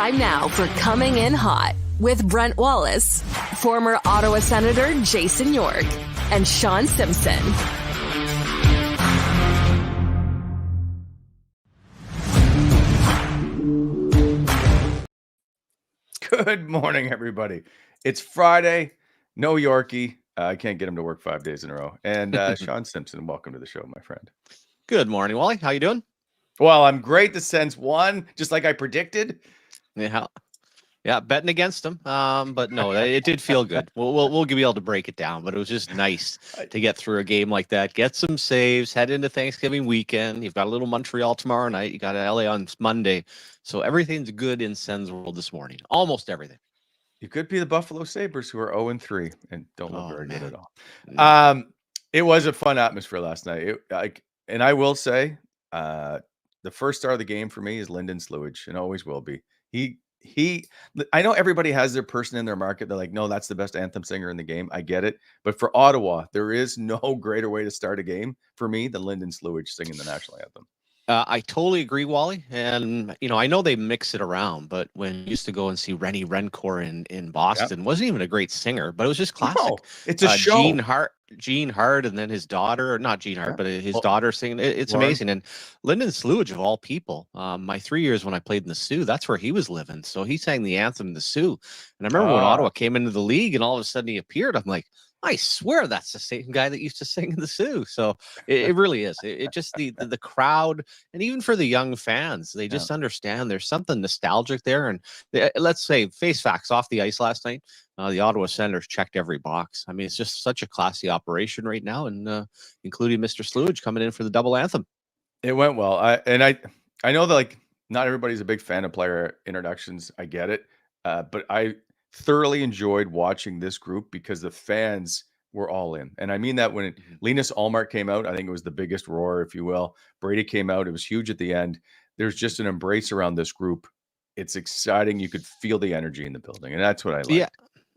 Time now for Coming In Hot with Brent Wallace, former Ottawa Senator Jason York, and Shawn Simpson. Good morning, everybody. It's Friday. No Yorkie. I can't get him to work 5 days in a row. And Shawn Simpson, welcome to the show, my friend. Good morning, Wally. How you doing? Well, I'm great. The Sens won, just like I predicted. Yeah, betting against them. But no, it did feel good. We'll be able to break it down, but it was just nice to get through a game like that, get some saves, head into Thanksgiving weekend. You've got a little Montreal tomorrow night. You got LA on Monday. So everything's good in Sens world this morning. Almost everything. You could be the Buffalo Sabres, who are 0-3 and don't look very good at all. No. It was a fun atmosphere last night. And I will say, the first star of the game for me is Linus Ullmark, and always will be. I know everybody has their person in their market. They're like, no, that's the best anthem singer in the game. I get it. But for Ottawa, there is no greater way to start a game for me than Linus Ullmark singing the national anthem. I totally agree, Wally. And, I know they mix it around, but when you used to go and see Rennie Rencourt in Boston, wasn't even a great singer, but it was just classic. No, it's a show. Gene Hart, and then his daughter, or not Gene Hart, but his daughter singing. It's amazing. And Linus Ullmark, of all people, my 3 years when I played in the Sioux, that's where he was living. So he sang the anthem in the Sioux. And I remember when Ottawa came into the league and all of a sudden he appeared, I'm like, I swear that's the same guy that used to sing in the Sioux. So it really is. It just the crowd, and even for the young fans, they just understand there's something nostalgic there. And let's say face facts off the ice last night. The Ottawa Senators checked every box. I mean, it's just such a classy operation right now, and including Mr. Sluge coming in for the double anthem. It went well. I know that not everybody's a big fan of player introductions. I get it, but I thoroughly enjoyed watching this group because the fans were all in. And I mean that when Linus Ullmark came out, I think it was the biggest roar, if you will. Brady came out. It was huge at the end. There's just an embrace around this group. It's exciting. You could feel the energy in the building. And that's what I like.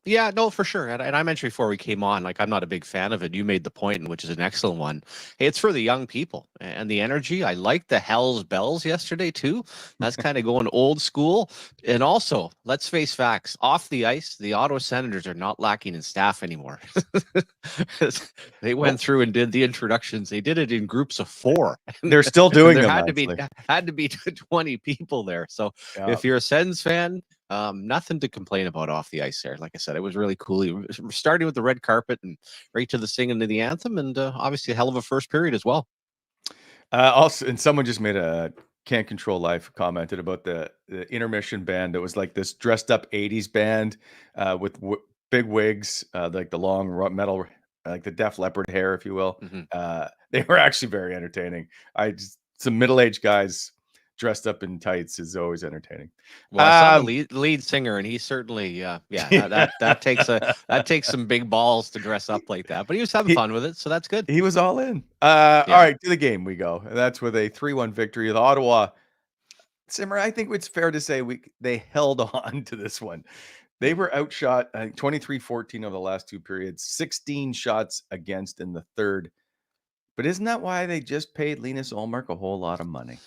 Yeah, no, for sure. And I mentioned before we came on, I'm not a big fan of it. You made the point, which is an excellent one. Hey, it's for the young people and the energy. I like the Hell's Bells yesterday, too. That's kind of going old school. And also, let's face facts. Off the ice, the Ottawa Senators are not lacking in staff anymore. They went through and did the introductions. They did it in groups of 4. They're still doing them. Had to be 20 people there. So if you're a Sens fan, nothing to complain about off the ice there. Like I said, it was really cool. Starting with the red carpet and right to the singing of the anthem, and obviously a hell of a first period as well. Also, and someone just made a Can't Control Life commented about the intermission band that was like this dressed up 80s band with big wigs, like the long metal, like the Def Leppard hair, if you will. They were actually very entertaining. Some middle-aged guys dressed up in tights is always entertaining. Well, I saw the lead singer, and he certainly, that takes some big balls to dress up like that. But he was having fun with it, so that's good. He was all in. All right, to the game we go. And that's with a 3-1 victory with Ottawa. Simmer, I think it's fair to say they held on to this one. They were outshot, I think, 23-14 over the last 2 periods, 16 shots against in the third. But isn't that why they just paid Linus Ullmark a whole lot of money?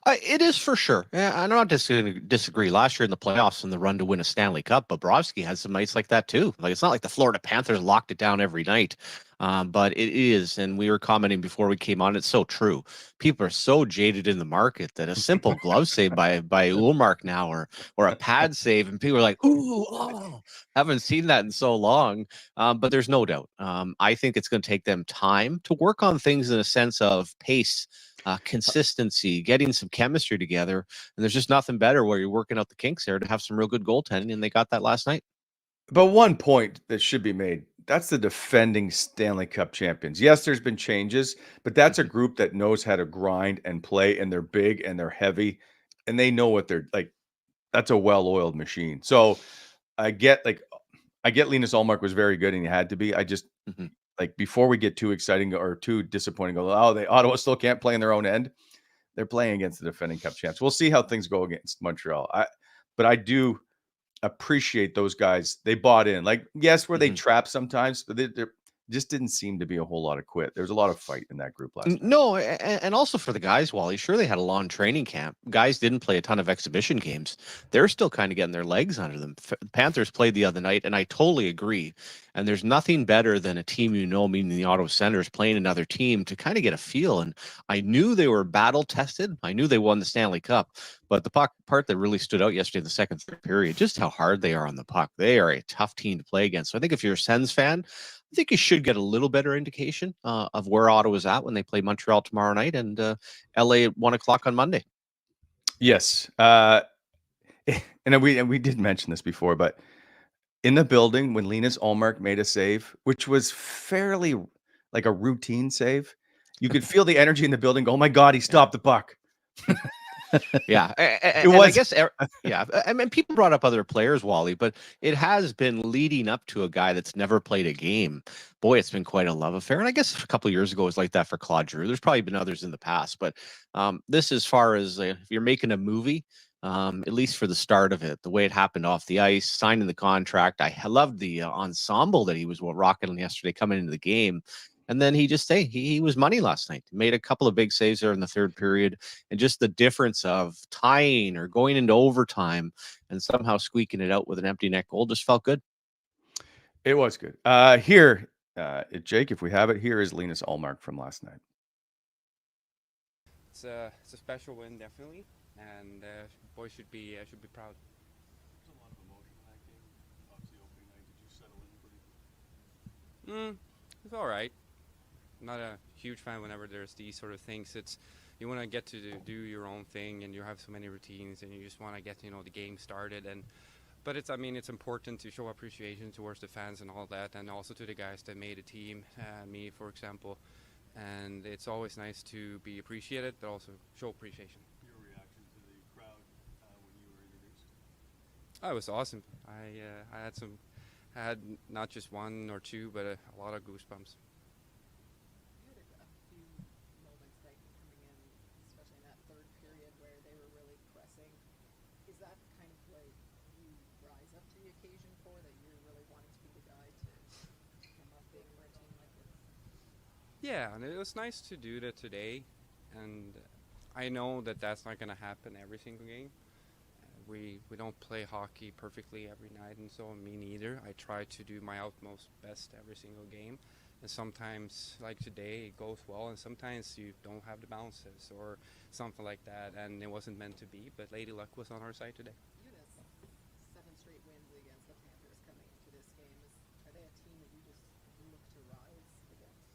It is for sure. Yeah, I'm not disagree. Last year in the playoffs in the run to win a Stanley Cup, Bobrovsky had some nights like that too. Like, it's not like the Florida Panthers locked it down every night, but it is. And we were commenting before we came on. It's so true. People are so jaded in the market that a simple glove save by Ullmark now, or a pad save, and people are like, "Ooh, haven't seen that in so long." But there's no doubt. I think it's going to take them time to work on things in a sense of pace. Consistency, getting some chemistry together, and there's just nothing better where you're working out the kinks there to have some real good goaltending, and they got that last night. But one point that should be made, that's the defending Stanley Cup champions. Yes, there's been changes, but that's a group that knows how to grind and play, and they're big and they're heavy, and they know what they're like. That's a well-oiled machine. So I get Linus Ullmark was very good, and he had to be. I just before we get too exciting or too disappointing, Ottawa still can't play in their own end. They're playing against the defending Cup champs. We'll see how things go against Montreal. But I do appreciate those guys. They bought in. Like, yes, were they trapped sometimes? But just didn't seem to be a whole lot of quit. There was a lot of fight in that group last night. No, and also for the guys, Wally, sure they had a long training camp. Guys didn't play a ton of exhibition games. They're still kind of getting their legs under them. Panthers played the other night, and I totally agree. And there's nothing better than a team meaning the Ottawa Senators, playing another team to kind of get a feel. And I knew they were battle tested. I knew they won the Stanley Cup. But the part that really stood out yesterday in the second, third period, just how hard they are on the puck. They are a tough team to play against. So I think if you're a Sens fan, I think you should get a little better indication of where Ottawa's at when they play Montreal tomorrow night and LA at 1:00 on Monday. Yes. And we did mention this before, but in the building when Linus Ullmark made a save, which was fairly like a routine save, you could feel the energy in the building go, oh my God, he stopped the puck. Yeah, It was. I guess, yeah. I mean, people brought up other players, Wally, but it has been leading up to a guy that's never played a game. Boy, it's been quite a love affair. And I guess a couple of years ago it was like that for Claude Giroux. There's probably been others in the past, but this, as far as if you're making a movie, at least for the start of it, the way it happened off the ice, signing the contract. I loved the ensemble that he was rocking yesterday coming into the game. And then he was money last night. Made a couple of big saves there in the third period. And just the difference of tying or going into overtime and somehow squeaking it out with an empty net goal just felt good. It was good. Here, Jake, if we have it, here is Linus Ullmark from last night. It's a special win, definitely. And boys should be proud. There's a lot of emotion in that game. Obviously, opening night, did you settle in pretty good? It's all right. I'm not a huge fan whenever there's these sort of things. You want to get to do your own thing, and you have so many routines, and you just want to get the game started. But it's important to show appreciation towards the fans and all that, and also to the guys that made a team, me for example. And it's always nice to be appreciated, but also show appreciation. Your reaction to the crowd when you were introduced? Oh, it was awesome. I had not just one or two, but a lot of goosebumps. You had a few moments like coming in, especially in that third period where they were really pressing. Is that kind of like you rise up to the occasion for that? You're really wanting to be the guy to come up big for a team like this? Yeah, and it was nice to do that today, and I know that that's not going to happen every single game. We don't play hockey perfectly every night, and so me neither. I try to do my utmost best every single game, and sometimes, like today, it goes well, and sometimes you don't have the bounces or something like that, and it wasn't meant to be, but Lady Luck was on our side today. You had 7 straight wins against the Panthers coming into this game. Are they a team that you just look to rise against?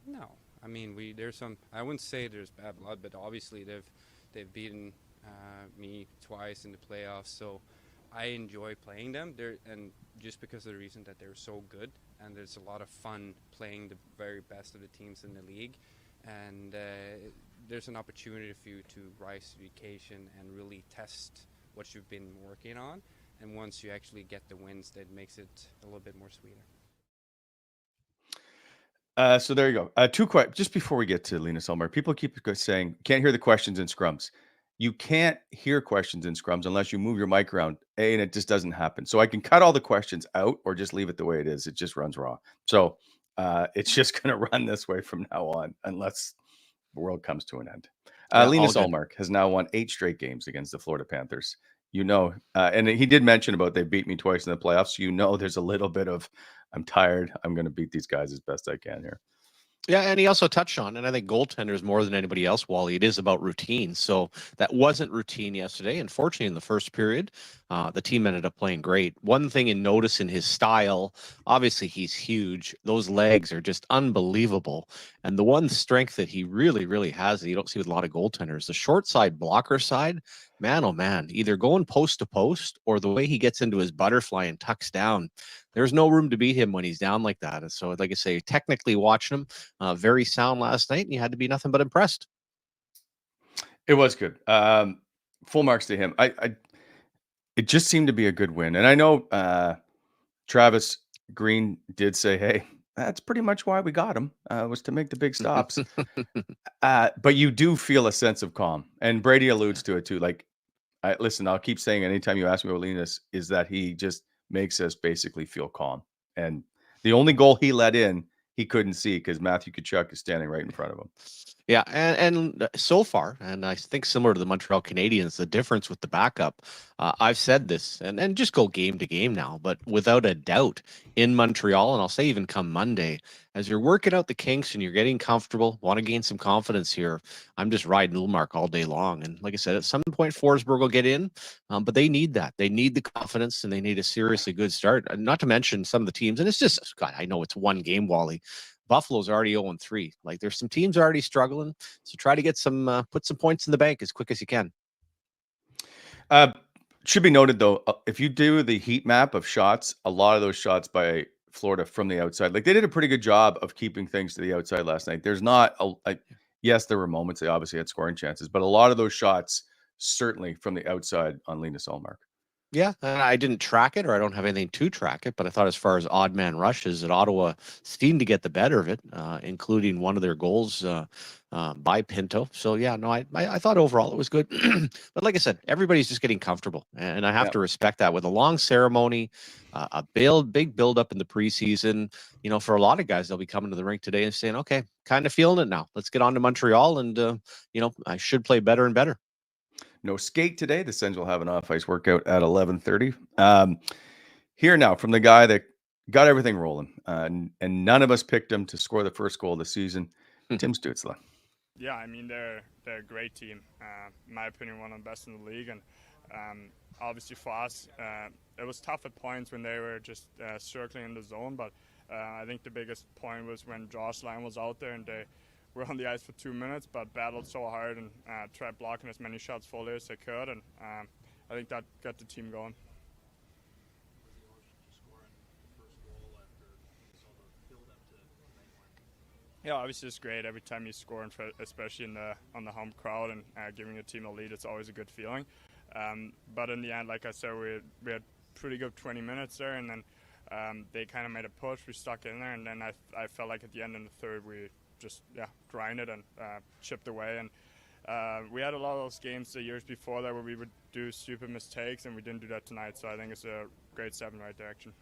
No, I mean there's some. I wouldn't say there's bad blood, but obviously they've beaten me twice in the playoffs, so I enjoy playing them. And just because of the reason that they're so good, and there's a lot of fun playing the very best of the teams in the league, and there's an opportunity for you to rise to the occasion and really test what you've been working on. And once you actually get the wins, that makes it a little bit more sweeter. So there you go. Two questions just before we get to Linus Ullmark. People keep saying can't hear the questions in scrums. You can't hear questions in scrums unless you move your mic around, and it just doesn't happen. So I can cut all the questions out or just leave it the way it is. It just runs raw. So it's just going to run this way from now on unless the world comes to an end. Linus Ullmark has now won 8 straight games against the Florida Panthers. And he did mention about they beat me twice in the playoffs. There's a little bit of I'm tired. I'm going to beat these guys as best I can here. Yeah, and he also touched on, and I think goaltenders more than anybody else, Wally, it is about routine. So that wasn't routine yesterday. Unfortunately, in the first period, the team ended up playing great. One thing in noticing his style, obviously he's huge. Those legs are just unbelievable. And the one strength that he really, really has that you don't see with a lot of goaltenders, the short side blocker side, man, oh man, either going post to post or the way he gets into his butterfly and tucks down. There's no room to beat him when he's down like that. And so, like I say, technically watching him, very sound last night, and you had to be nothing but impressed. It was good. Full marks to him. It just seemed to be a good win. And I know Travis Green did say, hey, that's pretty much why we got him, was to make the big stops. But you do feel a sense of calm. And Brady alludes to it too. Like, listen, I'll keep saying anytime you ask me about Linus is that he just makes us basically feel calm. And the only goal he let in he couldn't see because Matthew Tkachuk is standing right in front of him. Yeah, and so far, and I think similar to the Montreal Canadiens, the difference with the backup, I've said this, and just go game to game now, but without a doubt, in Montreal, and I'll say even come Monday, as you're working out the kinks and you're getting comfortable, want to gain some confidence here, I'm just riding Ullmark all day long. And like I said, at some point, Forsberg will get in, but they need that. They need the confidence, and they need a seriously good start. Not to mention some of the teams, and it's just, God, I know it's one game, Wally. Buffalo's already 0-3. Like there's some teams already struggling. So try to get some, put some points in the bank as quick as you can. Should be noted though, if you do the heat map of shots, a lot of those shots by Florida from the outside, like they did a pretty good job of keeping things to the outside last night. There's not yes, there were moments they obviously had scoring chances, but a lot of those shots certainly from the outside on Linus Ullmark. Yeah, and I didn't track it, or I don't have anything to track it, but I thought as far as odd man rushes, that Ottawa seemed to get the better of it, including one of their goals by Pinto. So yeah, no, I thought overall it was good. But like I said, everybody's just getting comfortable, and I have to respect that with a long ceremony, big build up in the preseason. You know, for a lot of guys, they'll be coming to the rink today and saying, "Okay, kind of feeling it now. Let's get on to Montreal, and you know, I should play better and better." No skate today. The Sens will have an off-ice workout at 11:30. Here now from the guy that got everything rolling, and none of us picked him to score the first goal of the season, Tim Stützle. Yeah, I mean they're a great team. In my opinion, one of the best in the league, and obviously for us, it was tough at points when they were just circling in the zone. But I think the biggest point was when Josh Lyon was out there and they were on the ice for 2 minutes, but battled so hard and tried blocking as many shots fully as they could, and I think that got the team going. Yeah, obviously it's great every time you score, especially on the home crowd and giving your team a lead. It's always a good feeling. But in the end, like I said, we had pretty good 20 minutes there, and then they kind of made a push. We stuck in there, and then I felt like at the end in the third we just grinded and chipped away. And we had a lot of those games the years before that where we would do stupid mistakes, and we didn't do that tonight. So I think it's a great step in the right direction.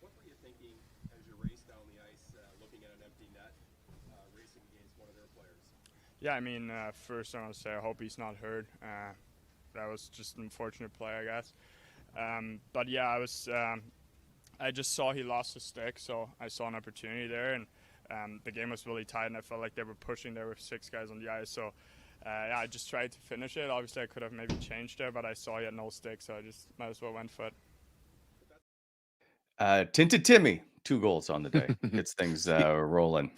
What were you thinking as you raced down the ice, looking at an empty net, racing against one of their players? Yeah, I mean, first I want to say I hope he's not hurt. That was just an unfortunate play, I guess. But yeah, I just saw he lost his stick, so I saw an opportunity there, and the game was really tight, and I felt like they were pushing. There were 6 guys on the ice, so I just tried to finish it. Obviously, I could have maybe changed there, but I saw he had no stick, so I just might as well went for it. Tinted Timmy, 2 goals on the day. Gets things rolling.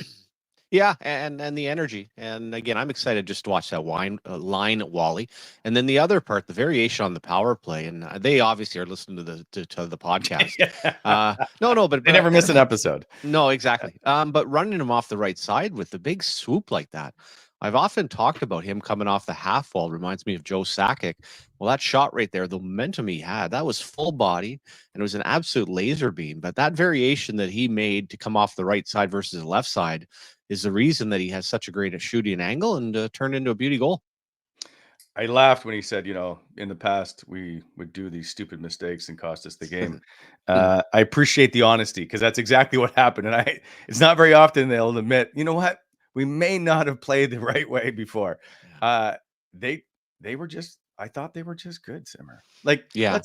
Yeah, and the energy. And again, I'm excited just to watch that line, Wally. And then the other part, the variation on the power play. And they obviously are listening to the podcast. No, but they never miss an episode. No, exactly. But running him off the right side with the big swoop like that. I've often talked about him coming off the half wall. Reminds me of Joe Sakic. Well, that shot right there, the momentum he had, that was full body, and it was an absolute laser beam. But that variation that he made to come off the right side versus the left side is the reason that he has such a great shooting angle and turned into a beauty goal. I laughed when he said, you know, in the past we would do these stupid mistakes and cost us the game. I appreciate the honesty because that's exactly what happened. And it's not very often they'll admit, you know what, we may not have played the right way before. They were just, I thought they were just good, Simmer. Like, yeah,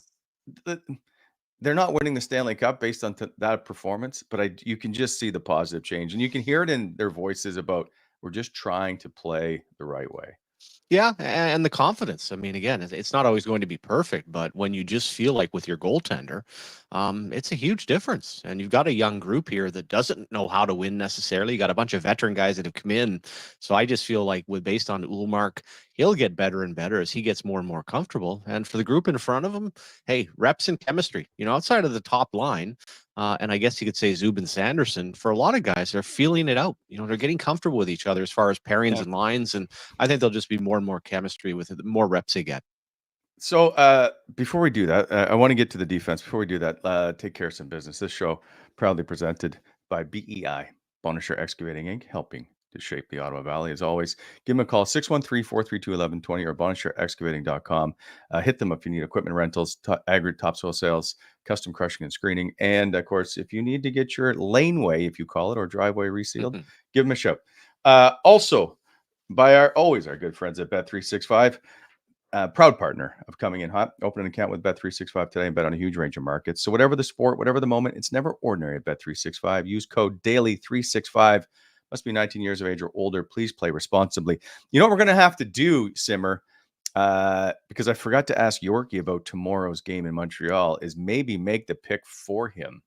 they're not winning the Stanley Cup based on that performance, but you can just see the positive change, and you can hear it in their voices about we're just trying to play the right way. Yeah, and the confidence. I mean, again, it's not always going to be perfect, but when you just feel like with your goaltender, it's a huge difference. And you've got a young group here that doesn't know how to win necessarily. You got a bunch of veteran guys that have come in. So I just feel like based on Ullmark, he'll get better and better as he gets more and more comfortable. And for the group in front of him, hey, reps and chemistry, you know, outside of the top line. And I guess you could say Zubin Sanderson, for a lot of guys, they're feeling it out. You know, they're getting comfortable with each other as far as pairings and lines. And I think there'll just be more and more chemistry with it, the more reps they get. So before we do that, I want to get to the defense. Before we do that, take care of some business. This show proudly presented by BEI, Bonisher Excavating Inc., helping to shape the Ottawa Valley. As always, give them a call, 613-432-1120 or bonishareexcavating.com. Hit them if you need equipment rentals, aggregate topsoil sales, custom crushing and screening. And of course, if you need to get your laneway, if you call it, or driveway resealed, give them a shout. Also, by our good friends at Bet365, proud partner of Coming In Hot. Open an account with Bet365 today and bet on a huge range of markets. So whatever the sport, whatever the moment, it's never ordinary at Bet365. Use code DAILY365. Must be 19 years of age or older. Please play responsibly. You know what we're going to have to do, Simmer, because I forgot to ask Yorkie about tomorrow's game in Montreal, is maybe make the pick for him.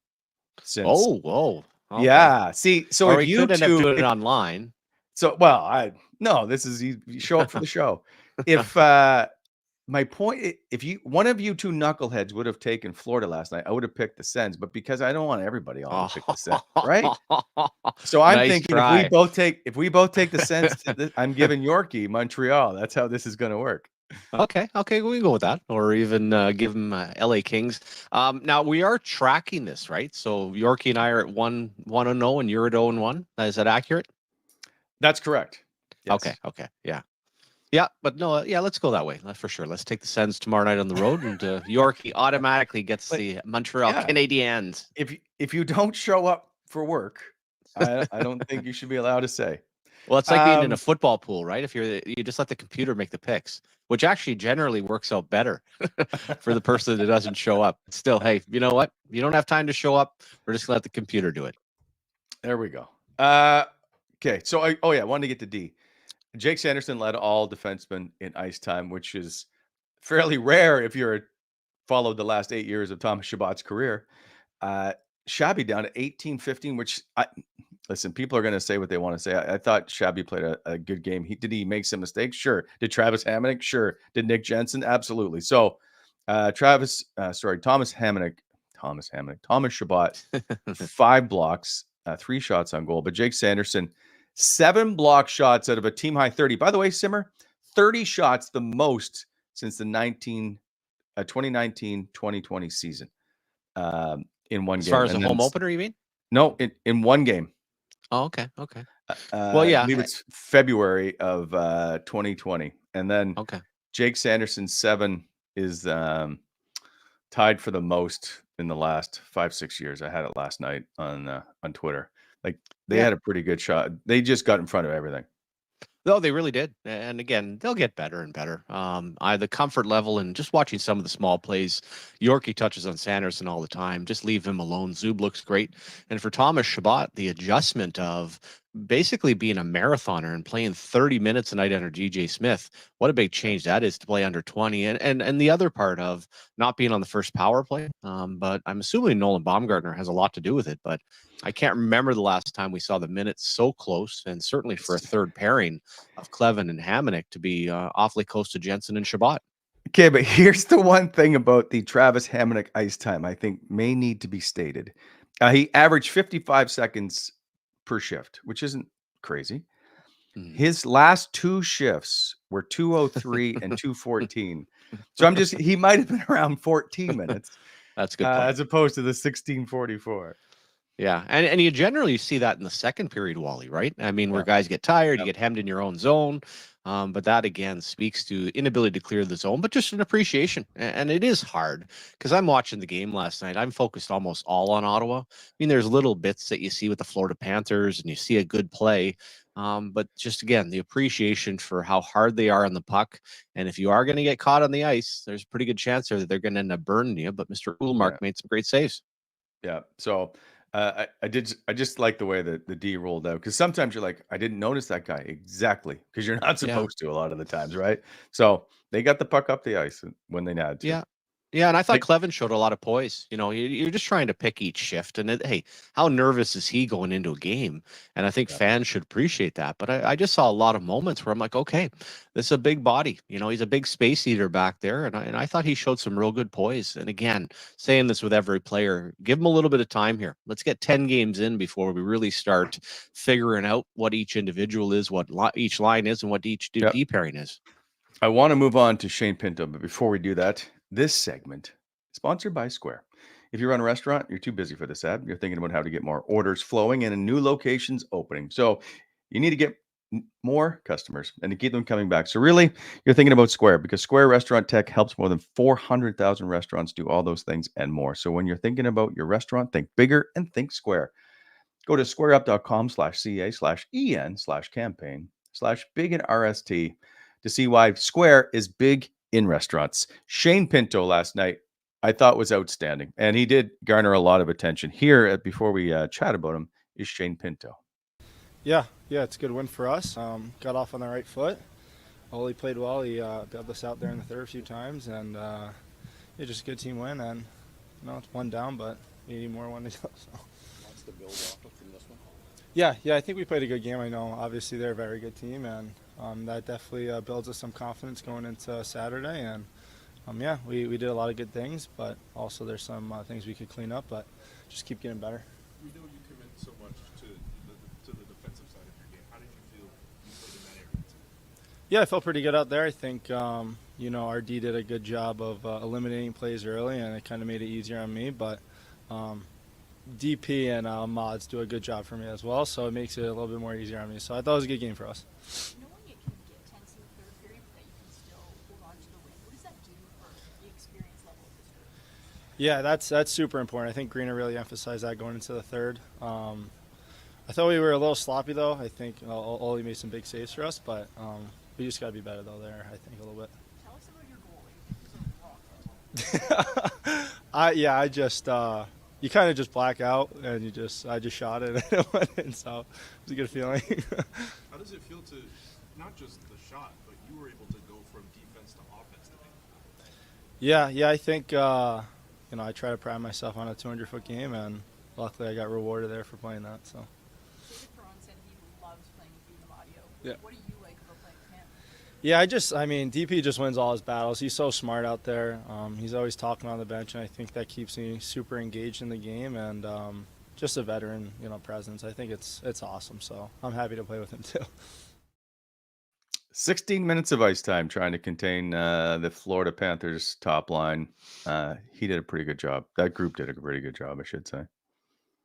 Since, whoa. Okay. Yeah. See, so or if we you could end up two, doing it online. So, well, this is you show up for the show. If my point, if one of you two knuckleheads would have taken Florida last night, I would have picked the Sens, but because I don't want everybody on to pick the Sens, right? So I'm Nice thinking try. if we both take the Sens, I'm giving Yorkie Montreal. That's how this is going to work. Okay, we can go with that, or even give them LA Kings. Now we are tracking this, right? So Yorkie and I are at 1-0, and you're at 0-1. Is that accurate? That's correct. Yes. Okay, yeah, but no, let's go that way. That's for sure. Let's take the Sens tomorrow night on the road, and Yorkie automatically gets the Montreal Canadiens. If you don't show up for work, I don't think you should be allowed to say. Well, it's like being in a football pool, right? If you just let the computer make the picks, which actually generally works out better for the person that doesn't show up. Still, hey, you know what? You don't have time to show up. We're just gonna let the computer do it. There we go. Okay, so I wanted to get to D. Jake Sanderson led all defensemen in ice time, which is fairly rare if you're followed the last 8 years of Thomas Chabot's career. Shabby down to 18-15, which listen, people are going to say what they want to say. I thought Shabby played a good game. Did he make some mistakes? Sure. Did Travis Hamonic? Sure. Did Nick Jensen? Absolutely. So Thomas Chabot, 5 blocks, 3 shots on goal. But Jake Sanderson, 7 block shots out of a team high 30. By the way, Simmer, 30 shots, the most since the 2019-2020 season in one game. As far as the home opener, you mean? No, in one game. Oh, okay. Well, yeah. I believe it's February of 2020. And then okay. Jake Sanderson's 7 is tied for the most in the last 5-6 years. I had it last night on Twitter. Like they had a pretty good shot. They just got in front of everything. No, they really did. And again, they'll get better and better. The comfort level and just watching some of the small plays, Yorkie touches on Sanderson all the time. Just leave him alone. Zub looks great. And for Thomas Chabot, the adjustment of basically being a marathoner and playing 30 minutes a night under DJ Smith, what a big change that is to play under 20. And the other part of not being on the first power play. But I'm assuming Nolan Baumgartner has a lot to do with it. But I can't remember the last time we saw the minutes so close, and certainly for a third pairing of Clevin and Hamonic to be awfully close to Jensen and Chabot. Okay, but here's the one thing about the Travis Hamonic ice time I think may need to be stated. He averaged 55 seconds per shift, which isn't crazy. His last 2 shifts were 2:03 and 2:14. So he might have been around 14 minutes. That's good. As opposed to the 16:44. Yeah, and you generally see that in the second period, Wally, right? I mean, where guys get tired, you get hemmed in your own zone. But that, again, speaks to inability to clear the zone, but just an appreciation. And it is hard because I'm watching the game last night. I'm focused almost all on Ottawa. I mean, there's little bits that you see with the Florida Panthers and you see a good play. But just, again, the appreciation for how hard they are on the puck. And if you are going to get caught on the ice, there's a pretty good chance there that they're going to end up burning you. But Mr. Ullmark made some great saves. Yeah. So I just like the way that the D rolled out, because sometimes you're like, I didn't notice that guy. Exactly. Because you're not supposed to a lot of the times, right? So they got the puck up the ice when they had to. Yeah, and I thought Clevin showed a lot of poise. You know, you're just trying to pick each shift. And hey, how nervous is he going into a game? And I think fans should appreciate that. But I just saw a lot of moments where I'm like, okay, this is a big body. You know, he's a big space eater back there. And I thought he showed some real good poise. And again, saying this with every player, give him a little bit of time here. Let's get 10 games in before we really start figuring out what each individual is, what each line is, and what each D pairing is. I want to move on to Shane Pinto, but before we do that, this segment sponsored by Square. If you run a restaurant, you're too busy for this ad. You're thinking about how to get more orders flowing and new locations opening. So you need to get more customers and to keep them coming back. So really, you're thinking about Square, because Square Restaurant Tech helps more than 400,000 restaurants do all those things and more. So when you're thinking about your restaurant, think bigger and think Square. Go to squareup.com/ca/en/campaign/big-in-RST to see why Square is big in restaurants. Shane Pinto last night, I thought, was outstanding, and he did garner a lot of attention. Here, before we chat about him, is Shane Pinto. Yeah, it's a good win for us. Got off on the right foot. Oli played well. He bailed us out there in the third a few times, and just a good team win. And it's one down, but we need more one to go. So. Lots to build off of from this one. Yeah, I think we played a good game. I know, obviously, they're a very good team, and that definitely builds us some confidence going into Saturday. And we did a lot of good things, but also there's some things we could clean up, but just keep getting better. We know you commit so much to the defensive side of your game. How did you feel you played in that area? Yeah, I felt pretty good out there. I think, our D did a good job of eliminating plays early, and it kind of made it easier on me. But DP and Mods do a good job for me as well, so it makes it a little bit more easier on me. So I thought it was a good game for us. Knowing it can get tense in the third period, but that you can still hold on to the win, what does that do for the experience level of this group? Yeah, that's super important. I think Greener really emphasized that going into the third. I thought we were a little sloppy, though. I think Oli made some big saves for us, but we just got to be better, though, there, I think, a little bit. Tell us about your goalie. I just you kind of just black out, and I just shot it, and it went in, so it was a good feeling. How does it feel to not just the shot, but you were able to go from defense to offense today? Yeah, I think I try to pride myself on a 200-foot game, and luckily I got rewarded there for playing that. So. David Perron said he loves playing with you in the audio. Yeah. What do you like about playing with him? Yeah, DP just wins all his battles. He's so smart out there. He's always talking on the bench, and I think that keeps me super engaged in the game, and just a veteran, presence. I think it's awesome, so I'm happy to play with him too. 16 minutes of ice time trying to contain the Florida Panthers top line. He did a pretty good job. That group did a pretty good job, I should say.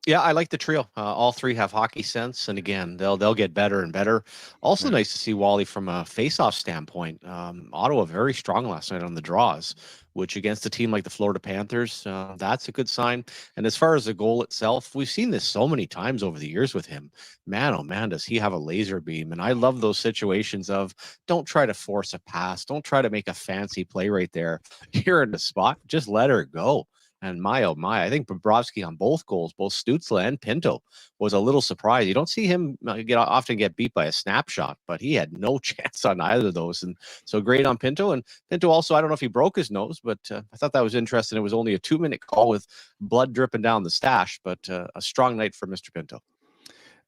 Yeah, I like the trio. All three have hockey sense, and again, they'll get better and better. Also, nice to see Wally from a face-off standpoint. Ottawa very strong last night on the draws, which against a team like the Florida Panthers, that's a good sign. And as far as the goal itself, we've seen this so many times over the years with him. Man, oh man, does he have a laser beam? And I love those situations of don't try to force a pass, don't try to make a fancy play right there. You're in the spot, just let her go. And my, oh my, I think Bobrovsky on both goals, both Stützle and Pinto, was a little surprised. You don't see him often get beat by a snapshot, but he had no chance on either of those. And so great on Pinto. And Pinto also, I don't know if he broke his nose, but I thought that was interesting. It was only a 2-minute call with blood dripping down the stash, but a strong night for Mr. Pinto.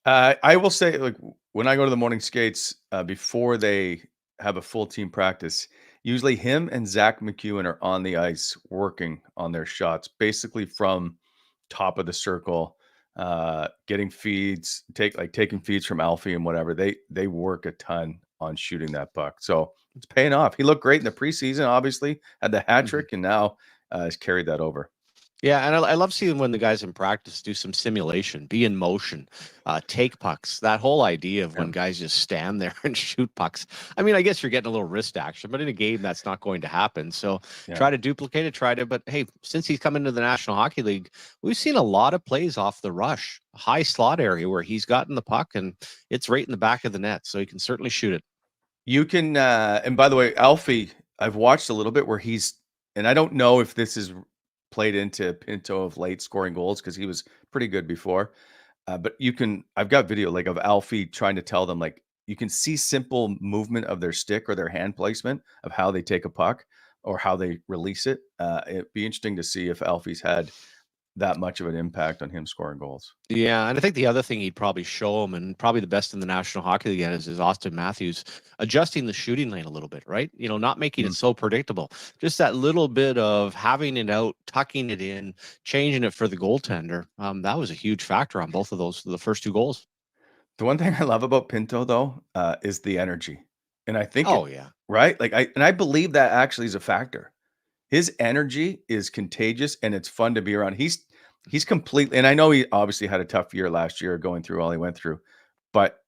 I will say, like, when I go to the morning skates before they have a full team practice, usually him and Zach McEwen are on the ice working on their shots, basically from top of the circle, getting feeds, taking feeds from Alfie and whatever. They work a ton on shooting that puck. So it's paying off. He looked great in the preseason, obviously, had the hat trick, and now has carried that over. Yeah, and I love seeing when the guys in practice do some simulation, be in motion, take pucks. That whole idea of when guys just stand there and shoot pucks. I mean, I guess you're getting a little wrist action, but in a game, that's not going to happen. So try to duplicate it, but hey, since he's come into the National Hockey League, we've seen a lot of plays off the rush, high slot area where he's gotten the puck and it's right in the back of the net. So he can certainly shoot it. You can, and by the way, Alfie, I've watched a little bit where and I don't know if this is played into Pinto of late scoring goals because he was pretty good before. But I've got video of Alfie trying to tell them, you can see simple movement of their stick or their hand placement of how they take a puck or how they release it. It'd be interesting to see if Alfie's had that much of an impact on him scoring goals. Yeah, and I think the other thing he'd probably show him, and probably the best in the National Hockey League is Austin Matthews adjusting the shooting lane a little bit, right? Not making it so predictable. Just that little bit of having it out, tucking it in, changing it for the goaltender. That was a huge factor on both of those, the first two goals. The one thing I love about Pinto, though, is the energy. And I think, right? I believe that actually is a factor. His energy is contagious, and it's fun to be around. He's completely, and I know he obviously had a tough year last year going through all he went through, but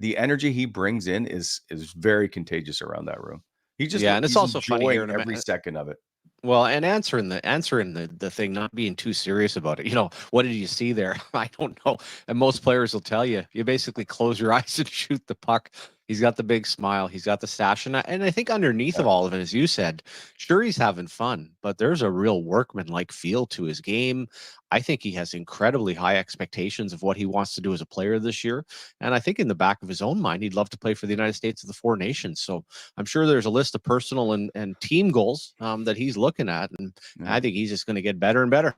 the energy he brings in is very contagious around that room. And it's also funny enjoying hearing him every second of it. Well, and answering the thing, not being too serious about it. What did you see there? I don't know. And most players will tell you, you basically close your eyes and shoot the puck. He's got the big smile. He's got the stash. And I think underneath of all of it, as you said, sure, he's having fun, but there's a real workman-like feel to his game. I think he has incredibly high expectations of what he wants to do as a player this year. And I think in the back of his own mind, he'd love to play for the United States of the Four Nations. So I'm sure there's a list of personal and team goals that he's looking at. And I think he's just going to get better and better.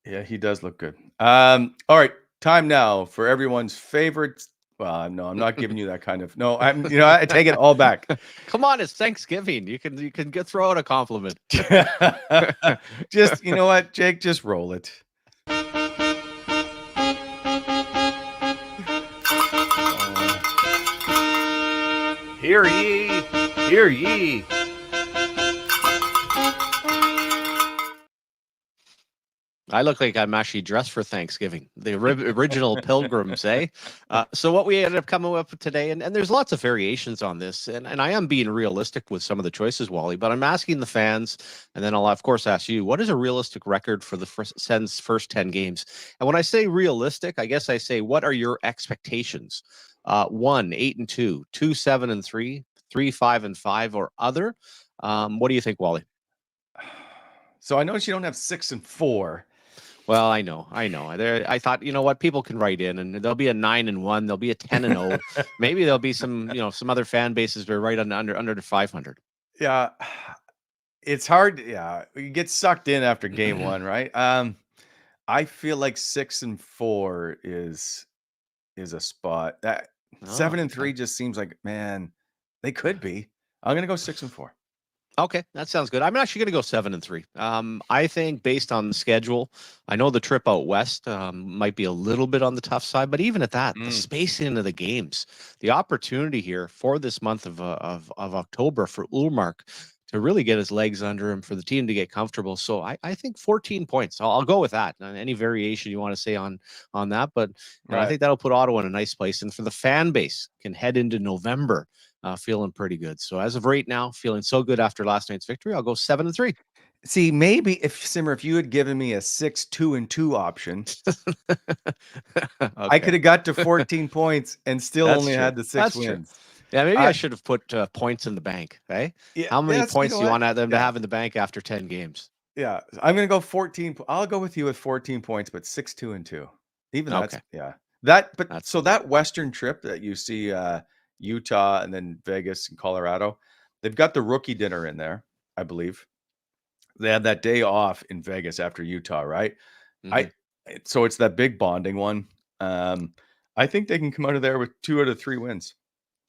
Yeah, he does look good. All right. Time now for everyone's favorite. Well, no, I'm not giving you that kind of. No, I take it all back. Come on, it's Thanksgiving. You can throw out a compliment. Just, you know what, Jake, just roll it. Hear ye, hear ye. I look like I'm actually dressed for Thanksgiving. The original pilgrims, eh? So what we ended up coming up with today, and there's lots of variations on this, and I am being realistic with some of the choices, Wally, but I'm asking the fans, and then I'll, of course, ask you, what is a realistic record for the SENS first 10 games? And when I say realistic, I guess I say, what are your expectations? 1, 8-2, 2, 7-3, 3, 5-5, or other? What do you think, Wally? So I noticed you don't have 6-4. Well, I know. I thought, you know what, people can write in, and there'll be a 9-1, there'll be a 10-0. Maybe there'll be some other fan bases that are right under the 500. Yeah, it's hard. Yeah, you get sucked in after game one, right? I feel like 6-4 is a spot that 7-3 just seems like, man, they could be. I'm gonna go 6-4. Okay, that sounds good. I'm actually going to go 7-3. I think based on the schedule, I know the trip out west might be a little bit on the tough side, but even at that, the spacing of the games, the opportunity here for this month of October for Ullmark to really get his legs under him, for the team to get comfortable. So I think 14 points. I'll go with that. Any variation you want to say on that, but I think that'll put Ottawa in a nice place, and for the fan base can head into November feeling pretty good. So as of right now, feeling so good after last night's victory, I'll go 7-3. See, maybe if you had given me a 6-2-2 option, I could have got to 14 points and still only had the 6 wins. True. Yeah, maybe I should have put points in the bank. Okay, how many points do you want them to have in the bank after 10 games? Yeah, I'm going to go 14. I'll go with you with 14 points, but 6-2-2. Even that's so that Western trip that you see. Utah and then Vegas and Colorado, they've got the rookie dinner in there, I believe. They had that day off in Vegas after Utah, right? So it's that big bonding one. I think they can come out of there with 2 out of 3 wins.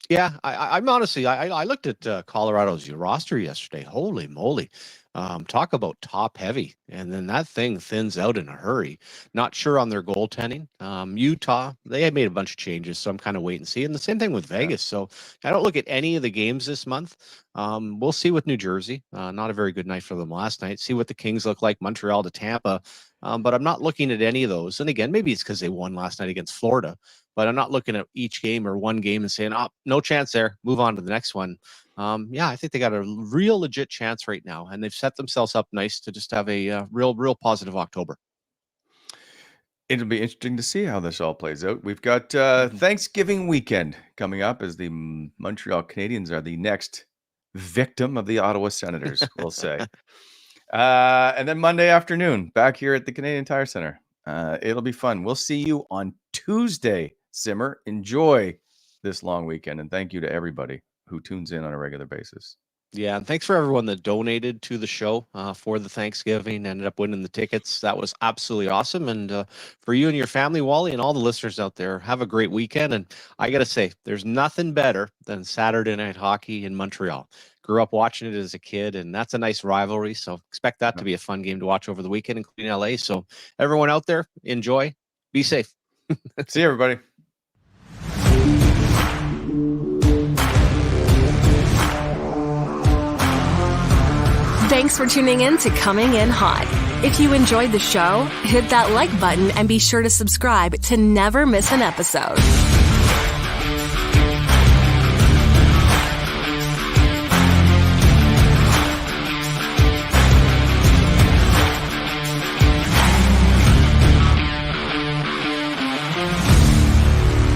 Yeah, I'm honestly, I looked at Colorado's roster yesterday. Holy moly. Talk about top heavy, and then that thing thins out in a hurry. Not sure on their goaltending. Utah, they had made a bunch of changes, so I'm kind of wait and see. And the same thing with Vegas. So I don't look at any of the games this month. We'll see with New Jersey. Not a very good night for them last night. See what the Kings look like. Montreal to Tampa. But I'm not looking at any of those. And again, maybe it's because they won last night against Florida. But I'm not looking at each game or one game and saying, oh, no chance there. Move on to the next one. I think they got a real legit chance right now, and they've set themselves up nice to just have a real positive October. It'll be interesting to see how this all plays out. We've got Thanksgiving weekend coming up as the Montreal Canadiens are the next victim of the Ottawa Senators, we'll say. And then Monday afternoon, back here at the Canadian Tire Center. It'll be fun. We'll see you on Tuesday, Simmer. Enjoy this long weekend, and thank you to everybody who tunes in on a regular basis. Yeah, and thanks for everyone that donated to the show for the Thanksgiving, ended up winning the tickets. That was absolutely awesome. And for you and your family, Wally, and all the listeners out there, have a great weekend. And I got to say, there's nothing better than Saturday night hockey in Montreal. Grew up watching it as a kid, and that's a nice rivalry. So expect that to be a fun game to watch over the weekend, including LA. So everyone out there, enjoy. Be safe. See you, everybody. Thanks for tuning in to Coming In Hot. If you enjoyed the show, hit that like button and be sure to subscribe to never miss an episode.